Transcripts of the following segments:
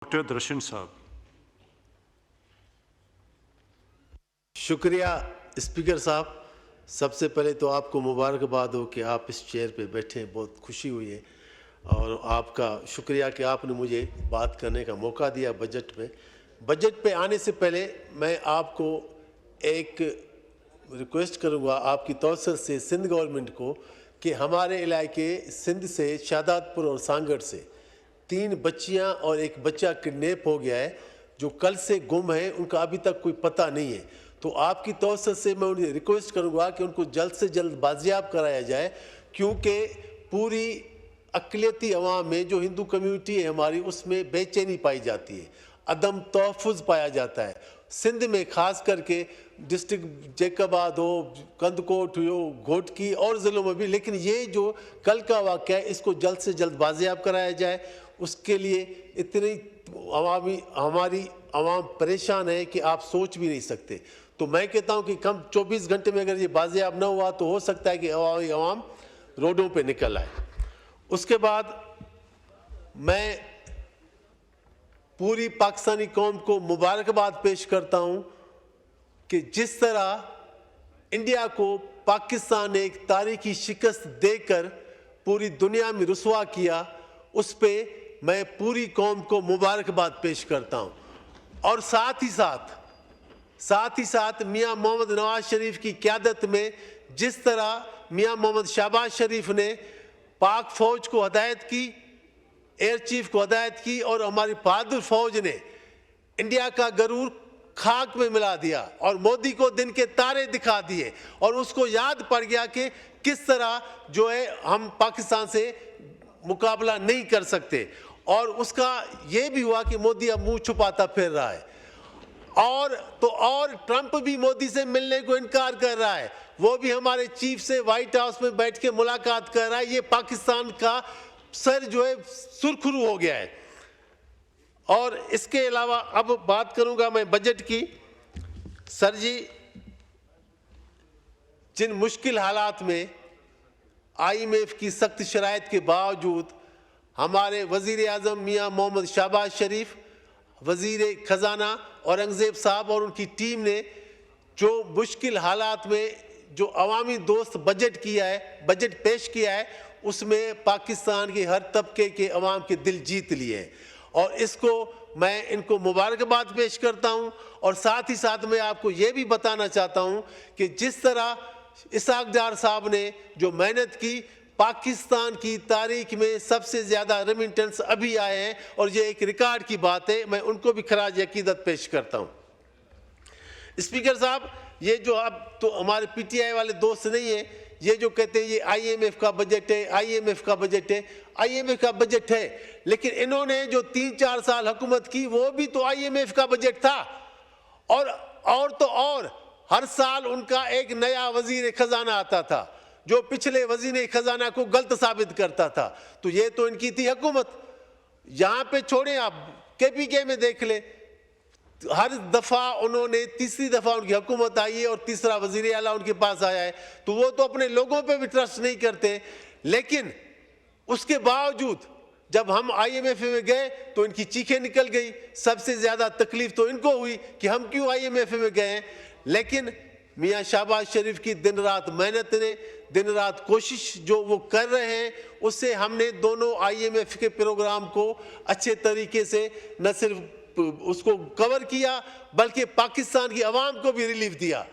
Doctor दर्शन साहब। शुक्रिया speaker साहब। सबसे पहले तो आपको मुबारकबाद हो कि आप इस चेयर पे बैठे हैं, बहुत खुशी हुई है और आपका शुक्रिया कि आपने मुझे बात करने का मौका दिया बजट में। बजट पे आने से पहले मैं आपको एक रिक्वेस्ट करूंगा आपकी तौर से सिंध गवर्नमेंट को कि हमारे इलाके सिंध से शादातपुर और सांगड़ से 3 बच्चियां और एक बच्चा किडनैप हो गया है जो कल से गुम है, उनका अभी तक कोई पता नहीं है। तो आपकी तौर से मैं उन्हें रिक्वेस्ट करूंगा कि उनको जल्द से जल्द बाजियाब कराया जाए, क्योंकि पूरी अक़लियती अवाम में जो हिंदू कम्यूनिटी है हमारी, उसमें बेचैनी पाई जाती है, अदम तहफ़्फ़ुज़ पाया जाता है। सिंध में ख़ास करके डिस्ट्रिक्ट जैकबाद हो, कंदकोट हो, घोटकी और ज़िलों में भी, लेकिन ये जो कल का वाक़या है इसको जल्द से जल्द बाजियाब कराया जाए। उसके लिए इतनी हमारी आवाम परेशान है कि आप सोच भी नहीं सकते। तो मैं कहता हूं कि कम 24 घंटे में अगर ये बाजियाब न हुआ तो हो सकता है कि आवाम रोडों पे निकल आए। उसके बाद मैं पूरी पाकिस्तानी कौम को मुबारकबाद पेश करता हूं कि जिस तरह इंडिया को पाकिस्तान ने एक तारीखी शिकस्त देकर पूरी दुनिया में रुसवा किया, उस पर मैं पूरी कौम को मुबारकबाद पेश करता हूं। और साथ ही साथ मियां मोहम्मद नवाज शरीफ की क़यादत में जिस तरह मियां मोहम्मद शहबाज शरीफ ने पाक फ़ौज को हदायत की, एयर चीफ को हदायत की और हमारी बहादुर फ़ौज ने इंडिया का गरूर खाक में मिला दिया और मोदी को दिन के तारे दिखा दिए और उसको याद पड़ गया कि किस तरह जो है हम पाकिस्तान से मुकाबला नहीं कर सकते। और उसका ये भी हुआ कि मोदी अब मुंह छुपाता फिर रहा है और ट्रंप भी मोदी से मिलने को इनकार कर रहा है, वो भी हमारे चीफ से व्हाइट हाउस में बैठ के मुलाकात कर रहा है। ये पाकिस्तान का सर जो है सुरखरू हो गया है। और इसके अलावा अब बात करूंगा मैं बजट की। सर जी, जिन मुश्किल हालात में IMF की सख्त शराइत के बावजूद हमारे वज़ीर आज़म मियां मोहम्मद शहबाज शरीफ, वज़ीर ख़जाना औरंगज़ेब साहब और उनकी टीम ने जो मुश्किल हालात में जो अवामी दोस्त बजट पेश किया है, उसमें पाकिस्तान के हर तबके के अवाम के दिल जीत लिए हैं और इसको मैं इनको मुबारकबाद पेश करता हूं। और साथ ही साथ मैं आपको ये भी बताना चाहता हूं कि जिस तरह इसहाक डार साहब ने जो मेहनत की, पाकिस्तान की तारीख में सबसे ज़्यादा रेमिटेंस अभी आए हैं और ये एक रिकॉर्ड की बात है, मैं उनको भी खराज अकीदत पेश करता हूँ। स्पीकर साहब, ये जो अब तो हमारे PTI वाले दोस्त नहीं है, ये जो कहते हैं ये IMF का बजट है, IMF का बजट है, IMF का बजट है, लेकिन इन्होंने जो 3-4 साल हुकूमत की वो भी तो IMF का बजट था। और हर साल उनका एक नया वज़ीर ख़जाना आता था जो पिछले वज़ीर ख़जाना को गलत साबित करता था। तो ये तो इनकी थी हुकूमत। यहाँ पे छोड़ें, आप KPK में देख ले, हर दफ़ा उन्होंने तीसरी दफ़ा उनकी हुकूमत आई है और तीसरा वज़ीर आला उनके पास आया है, तो वो तो अपने लोगों पे भी ट्रस्ट नहीं करते। लेकिन उसके बावजूद जब हम IMF में गए तो इनकी चीखें निकल गई। सबसे ज़्यादा तकलीफ तो इनको हुई कि हम क्यों IMF में गए हैं। लेकिन मियां शहबाज शरीफ की दिन रात मेहनत ने, दिन रात कोशिश जो वो कर रहे हैं, उससे हमने दोनों IMF के प्रोग्राम को अच्छे तरीके से न सिर्फ उसको कवर किया बल्कि पाकिस्तान की आवाम को भी रिलीफ दिया।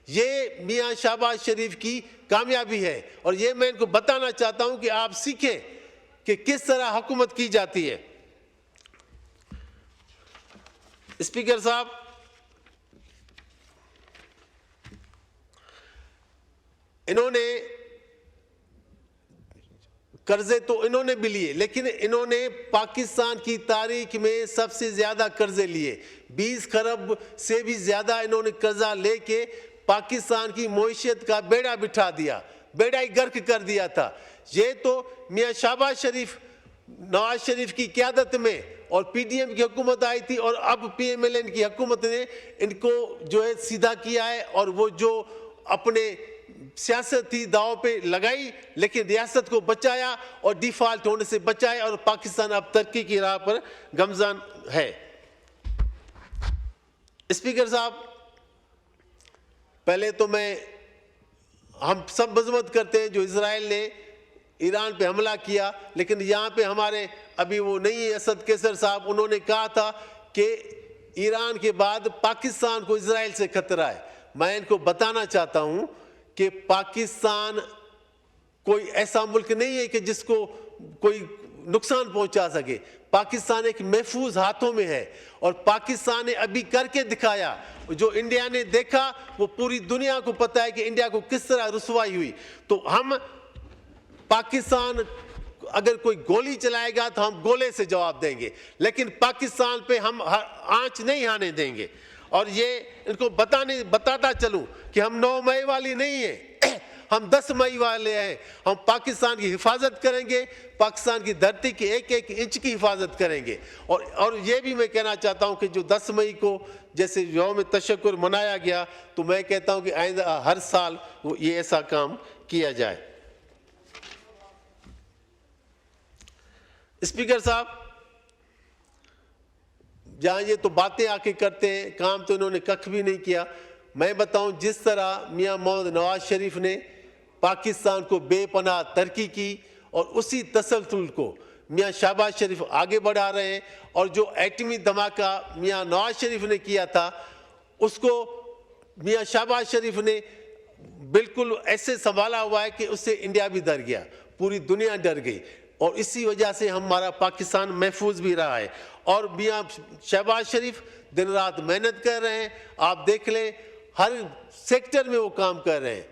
ये मियां शहबाज शरीफ की कामयाबी है और ये मैं इनको बताना चाहता हूं कि आप सीखें कि किस तरह हुकूमत की जाती है। स्पीकर साहब, इन्होंने कर्जे तो इन्होंने भी लिए, लेकिन इन्होंने पाकिस्तान की तारीख में सबसे ज्यादा कर्जे लिए। 20 खरब से भी ज्यादा इन्होंने कर्जा लेके पाकिस्तान की मईशत का बेड़ा बिठा दिया, बेड़ा ही गर्क कर दिया था। ये तो मियां शहबाज शरीफ, नवाज शरीफ की क़यादत में और PDM की हुकूमत आई थी और अब PMLN की हुकूमत ने इनको जो है सीधा किया है और वो जो अपने सियासत थी दांव पे लगाई, लेकिन रियासत को बचाया और डिफॉल्ट होने से बचाया, और पाकिस्तान अब तरक्की की राह पर गमजान है। स्पीकर साहब, पहले तो हम सब मजम्मत करते हैं जो इजराइल ने ईरान पे हमला किया, लेकिन यहाँ पे हमारे अभी वो नहीं है असद कैसर साहब, उन्होंने कहा था कि ईरान के बाद पाकिस्तान को इजराइल से खतरा है। मैं इनको बताना चाहता हूँ कि पाकिस्तान कोई ऐसा मुल्क नहीं है कि जिसको कोई नुकसान पहुंचा सके। पाकिस्तान एक महफूज हाथों में है, और पाकिस्तान ने अभी करके दिखाया। जो इंडिया ने देखा वो पूरी दुनिया को पता है कि इंडिया को किस तरह रुसवाई हुई। तो हम पाकिस्तान अगर कोई गोली चलाएगा तो हम गोले से जवाब देंगे, लेकिन पाकिस्तान पे हम आंच नहीं आने देंगे। और ये इनको बताता चलूं कि हम 9 मई वाली नहीं है, हम 10 मई वाले हैं। हम पाकिस्तान की हिफाजत करेंगे, पाकिस्तान की धरती के एक एक इंच की हिफाजत करेंगे। और ये भी मैं कहना चाहता हूं कि जो 10 मई को जैसे यौम तशक्कुर मनाया गया, तो मैं कहता हूं कि आइंदा हर साल ये ऐसा काम किया जाए। स्पीकर साहब, जहां ये तो बातें आके करते हैं, काम तो इन्होंने कख भी नहीं किया। मैं बताऊं, जिस तरह मियां मोहम्मद नवाज शरीफ ने पाकिस्तान को बेपनाह तरक्की की, और उसी तसलसल को मियां शहबाज शरीफ आगे बढ़ा रहे हैं। और जो एटमी धमाका मियां नवाज शरीफ ने किया था, उसको मियां शहबाज शरीफ ने बिल्कुल ऐसे संभाला हुआ है कि उससे इंडिया भी डर गया, पूरी दुनिया डर गई, और इसी वजह से हमारा पाकिस्तान महफूज भी रहा है। और मियां शहबाज शरीफ दिन रात मेहनत कर रहे हैं। आप देख लें, हर सेक्टर में वो काम कर रहे हैं,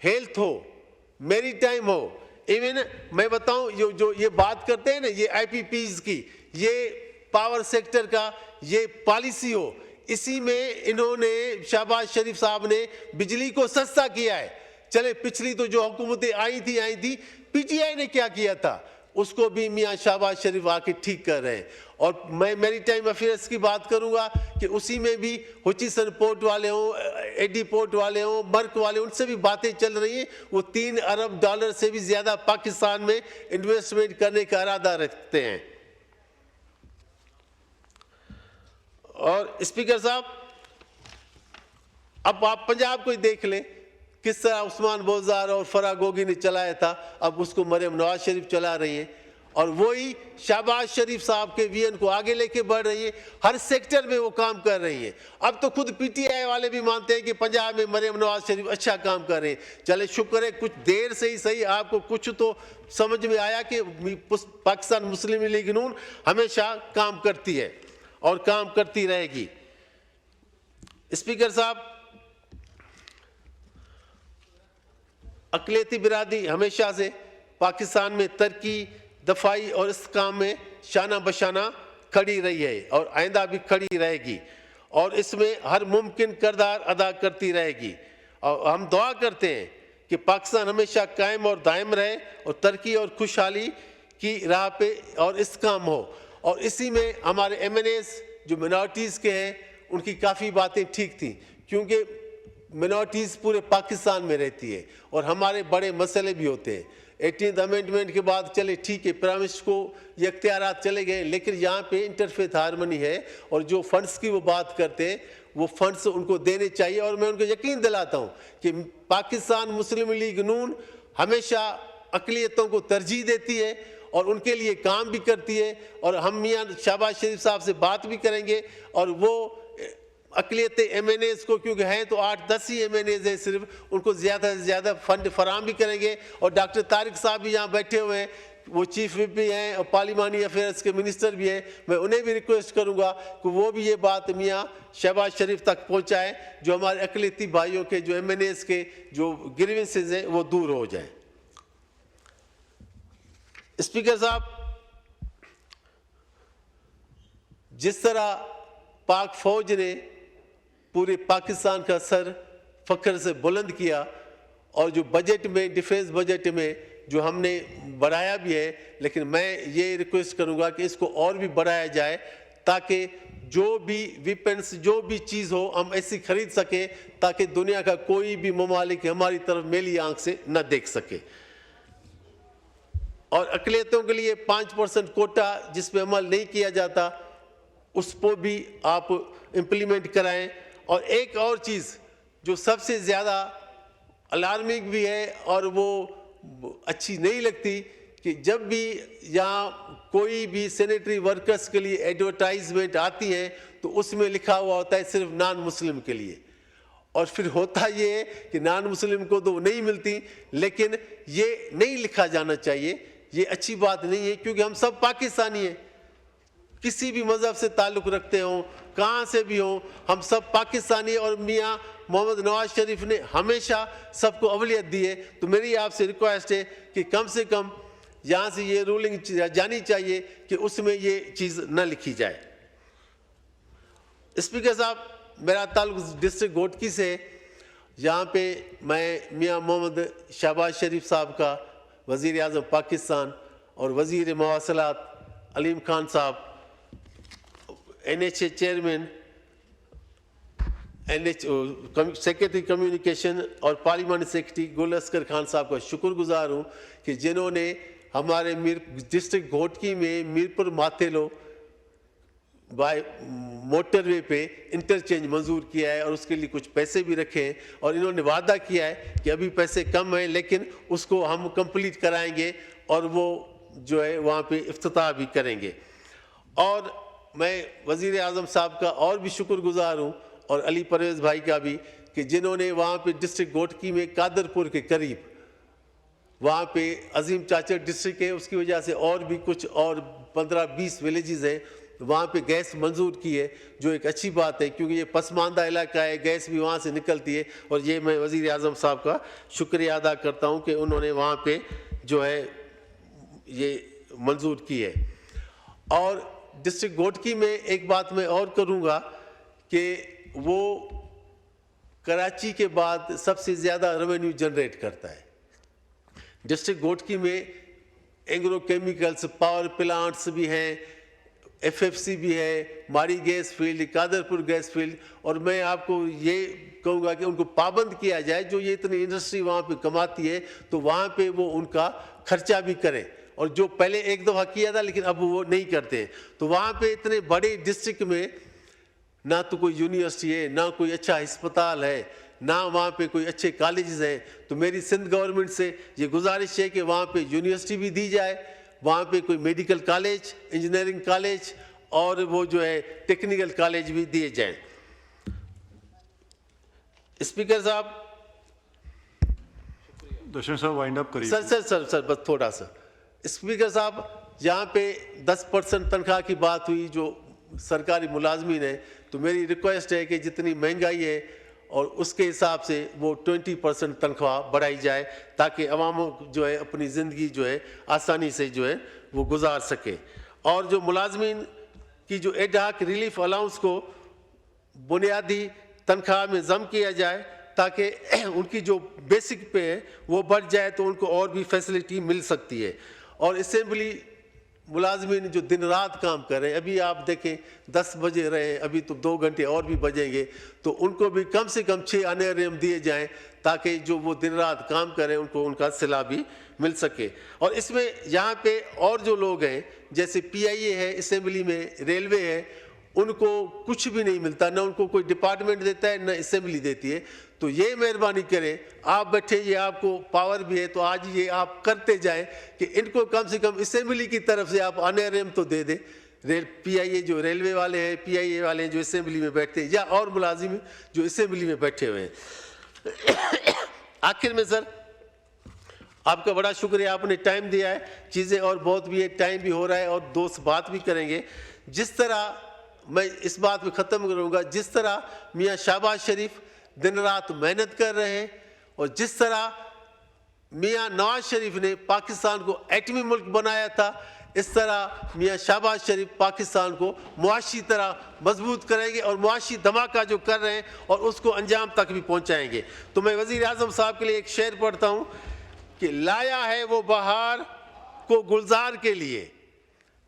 हेल्थ हो, मैरीटाइम हो, इवन मैं बताऊं जो ये बात करते हैं ना, ये IPPs की, ये पावर सेक्टर का ये पॉलिसी हो, इसी में इन्होंने शहबाज शरीफ साहब ने बिजली को सस्ता किया है। चले पिछली तो जो हुकूमतें आई थी, PTI ने क्या किया था, उसको भी मियां शहबाज शरीफ आके ठीक कर रहे हैं। और मैं मैरीटाइम अफेयर्स की बात करूंगा कि उसी में भी हुचिसन पोर्ट वाले हों, एडी पोर्ट वाले हों, मर्क वाले, उनसे भी बातें चल रही हैं। वो $3 अरब से भी ज्यादा पाकिस्तान में इन्वेस्टमेंट करने का इरादा रखते हैं। और स्पीकर साहब, अब आप पंजाब को ही देख लें, किस तरह उस्मान बोजार और फराह गोगी ने चलाया था, अब उसको मरियम नवाज शरीफ चला रही है। और वही शहबाज शरीफ साहब के विजन को आगे लेके बढ़ रही है, हर सेक्टर में वो काम कर रही है। अब तो खुद PTI वाले भी मानते हैं कि पंजाब में मरियम नवाज शरीफ अच्छा काम कर रहे हैं। चले शुक्र है, कुछ देर से ही सही आपको कुछ तो समझ में आया कि पाकिस्तान मुस्लिम लीग नून हमेशा काम करती है और काम करती रहेगी। स्पीकर साहब, अक़लियती बिरादरी हमेशा से पाकिस्तान में तरक्की, दफाई और इस्तेहकाम में शाना बशाना खड़ी रही है, और आइंदा भी खड़ी रहेगी, और इसमें हर मुमकिन किरदार अदा करती रहेगी। और हम दुआ करते हैं कि पाकिस्तान हमेशा कायम और दायम रहे, और तरक्की और खुशहाली की राह पे और इस्तेहकाम हो। और इसी में हमारे MNAs जो मिनॉरिटीज़ के हैं, उनकी काफ़ी बातें ठीक थी, क्योंकि मिनॉरिटीज़ पूरे पाकिस्तान में रहती है और हमारे बड़े मसले भी होते हैं। 18th अमेंडमेंट के बाद चले ठीक है, प्राइम को ये इख्तियारात चले गए, लेकिन यहाँ पे इंटरफेथ हारमनी है, और जो फंड्स की वो बात करते हैं, वो फंड्स उनको देने चाहिए। और मैं उनको यकीन दिलाता हूँ कि पाकिस्तान मुस्लिम लीग नून हमेशा अक़लियतों को तरजीह देती है और उनके लिए काम भी करती है। और हम मियां शहबाज शरीफ साहब से बात भी करेंगे, और वो अक़लियत MNAs को, क्योंकि हैं तो 8-10 ही MNAs हैं सिर्फ, उनको ज़्यादा से ज़्यादा फंड फराम भी करेंगे। और डॉक्टर तारिक साहब भी यहाँ बैठे हुए हैं, वो चीफ विप भी हैं और पार्लिमानी अफेयर्स के मिनिस्टर भी हैं। मैं उन्हें भी रिक्वेस्ट करूँगा कि वो भी ये बात मियां शहबाज शरीफ तक पहुँचाएँ, जो हमारे अक़लियती भाइयों के, जो MNAs के जो ग्रीवेंसेस हैं, वो दूर हो जाएँ। स्पीकर साहब, जिस तरह पाक फौज ने पूरे पाकिस्तान का सर फख्र से बुलंद किया, और जो बजट में, डिफेंस बजट में जो हमने बढ़ाया भी है, लेकिन मैं ये रिक्वेस्ट करूंगा कि इसको और भी बढ़ाया जाए, ताकि जो भी वेपन्स, जो भी चीज़ हो, हम ऐसी खरीद सकें ताकि दुनिया का कोई भी ममालिक हमारी तरफ मेली आंख से न देख सके। और अक़लियतों के लिए 5% कोटा जिस पे अमल नहीं किया जाता, उस पर भी आप इम्प्लीमेंट कराएं। और एक और चीज़ जो सबसे ज़्यादा अलार्मिंग भी है और वो अच्छी नहीं लगती, कि जब भी यहाँ कोई भी सैनिटरी वर्कर्स के लिए एडवर्टाइजमेंट आती है तो उसमें लिखा हुआ होता है सिर्फ नॉन मुस्लिम के लिए, और फिर होता ये है कि नॉन मुस्लिम को तो नहीं मिलती। लेकिन ये नहीं लिखा जाना चाहिए, ये अच्छी बात नहीं है, क्योंकि हम सब पाकिस्तानी हैं, किसी भी मज़हब से ताल्लुक़ रखते हों, कहाँ से भी हों, हम सब पाकिस्तानी। और मियाँ मोहम्मद नवाज शरीफ ने हमेशा सबको अवलियत दी है। तो मेरी आपसे रिक्वेस्ट है कि कम से कम यहाँ से ये रूलिंग जानी चाहिए कि उसमें ये चीज़ न लिखी जाए। स्पीकर साहब, मेरा ताल्लुक़ डिस्ट्रिक्ट घोटकी से, यहाँ पे मैं मियाँ मोहम्मद शहबाज शरीफ साहब का, वज़ीर आज़म पाकिस्तान, और वज़ीर मवासलात अलीम खान साहब, NHA चेयरमैन, सेक्रेटरी कम्युनिकेशन और पार्लियामेंट सेक्रेटरी गुल अस्कर खान साहब का शुक्रगुजार हूँ कि जिन्होंने हमारे डिस्ट्रिक्ट घोटकी में मीरपुर माथेलो बाय मोटरवे पे इंटरचेंज मंजूर किया है, और उसके लिए कुछ पैसे भी रखे हैं। और इन्होंने वादा किया है कि अभी पैसे कम हैं लेकिन उसको हम कंप्लीट कराएंगे और वो जो है वहाँ पे इफ्तिताह भी करेंगे। और मैं वज़ीर आज़म साहब का और भी शुक्रगुजार हूँ, और अली परवेज़ भाई का भी, कि जिन्होंने वहाँ पे डिस्ट्रिक्ट घोटकी में कादरपुर के करीब, वहाँ पे अजीम चाचर डिस्ट्रिक्ट है, उसकी वजह से और भी कुछ और 15-20 विलेजेस हैं, वहाँ पे गैस मंजूर की है, जो एक अच्छी बात है, क्योंकि ये पसमानदा इलाका है, गैस भी वहाँ से निकलती है। और ये मैं वज़ीर आज़म साहब का शुक्रिया अदा करता हूँ कि उन्होंने वहाँ पे जो है ये मंजूर की है। और डिस्ट्रिक्ट घोटकी में एक बात मैं और करूँगा कि वो कराची के बाद सबसे ज़्यादा रेवेन्यू जनरेट करता है। डिस्ट्रिक्ट घोटकी में एग्रो केमिकल्स, पावर प्लांट्स भी हैं, FFC भी है, मारी gas field, Kadarpur gas field. और मैं आपको ये कहूँगा कि उनको पाबंद किया जाए, जो ये इतनी इंडस्ट्री वहाँ पे कमाती है तो वहाँ पे वो उनका खर्चा भी करें, और जो पहले एक दफ़ा किया था लेकिन अब वो नहीं करते। तो वहाँ पे इतने बड़े डिस्ट्रिक्ट में ना तो कोई यूनिवर्सिटी है, ना कोई अच्छा अस्पताल है, ना वहाँ पे कोई अच्छे कॉलेजेस हैं। तो मेरी सिंध गवर्नमेंट से ये गुजारिश है कि वहाँ पे यूनिवर्सिटी भी दी जाए, वहाँ पे कोई मेडिकल कॉलेज, इंजीनियरिंग कॉलेज और वो जो है टेक्निकल कॉलेज भी दिए जाएं। स्पीकर साहब, दर्शन साहब वाइंड अप करिए। सर बस थोड़ा सा। स्पीकर साहब, यहाँ पे 10% तनख्वाह की बात हुई जो सरकारी मुलाजमीन है, तो मेरी रिक्वेस्ट है कि जितनी महंगाई है और उसके हिसाब से वो 20% तनख्वाह बढ़ाई जाए, ताकि अवाम जो है अपनी ज़िंदगी जो है आसानी से जो है वो गुजार सके। और जो मुलाजमीन की जो एडहाक रिलीफ अलाउंस को बुनियादी तनख्वाह में ज़म किया जाए, ताकि उनकी जो बेसिक पे है वो बढ़ जाए, तो उनको और भी फैसिलिटी मिल सकती है। और असेंबली मुलाजमीन जो दिन रात काम कर रहे हैं, अभी आप देखें 10 बजे रहे, अभी तो 2 घंटे और भी बजेंगे, तो उनको भी कम से कम 6 ऑनरेरियम दिए जाएं, ताकि जो वो दिन रात काम करें उनको उनका सिला भी मिल सके। और इसमें यहाँ पे और जो लोग हैं, जैसे PIA है, असेंबली में रेलवे है, उनको कुछ भी नहीं मिलता, ना उनको कोई डिपार्टमेंट देता है, ना असेंबली देती है। तो ये मेहरबानी करें, आप बैठे, ये आपको पावर भी है, तो आज ये आप करते जाएं कि इनको कम से कम असेंबली की तरफ से आप ऑनरेरियम तो दे दें। PIA जो रेलवे वाले हैं, PIA वाले हैं जो असेंबली में बैठते हैं, या और मुलाजिम जो असेंबली में बैठे हुए हैं। आखिर में सर, आपका बड़ा शुक्रिया, आपने टाइम दिया है, चीज़ें और बहुत भी है, टाइम भी हो रहा है और दोस्त बात भी करेंगे। जिस तरह मैं इस बात पे ख़त्म करूँगा, जिस तरह मियाँ शहबाज शरीफ दिन रात मेहनत कर रहे हैं, और जिस तरह मियाँ नवाज शरीफ ने पाकिस्तान को एटमी मुल्क बनाया था, इस तरह मियाँ शहबाज शरीफ पाकिस्तान को मुआशी तरह मजबूत करेंगे और मुआशी धमाका जो कर रहे हैं और उसको अंजाम तक भी पहुँचाएँगे। तो मैं वज़ीर आज़म साहब के लिए एक शेर पढ़ता हूँ कि लाया है वो बहार को गुलजार के लिए,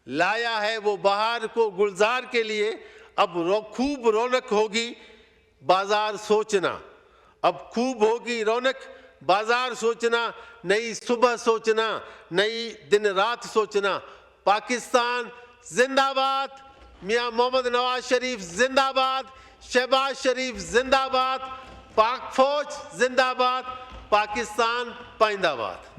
लाया है वो बहार को गुलजार के लिए। अब खूब रौनक होगी बाजार सोचना, अब खूब होगी रौनक बाजार सोचना, नई सुबह सोचना, नई दिन रात सोचना। पाकिस्तान जिंदाबाद, मियां मोहम्मद नवाज शरीफ जिंदाबाद, शहबाज शरीफ जिंदाबाद, पाक फौज जिंदाबाद, पाकिस्तान पाइंदाबाद।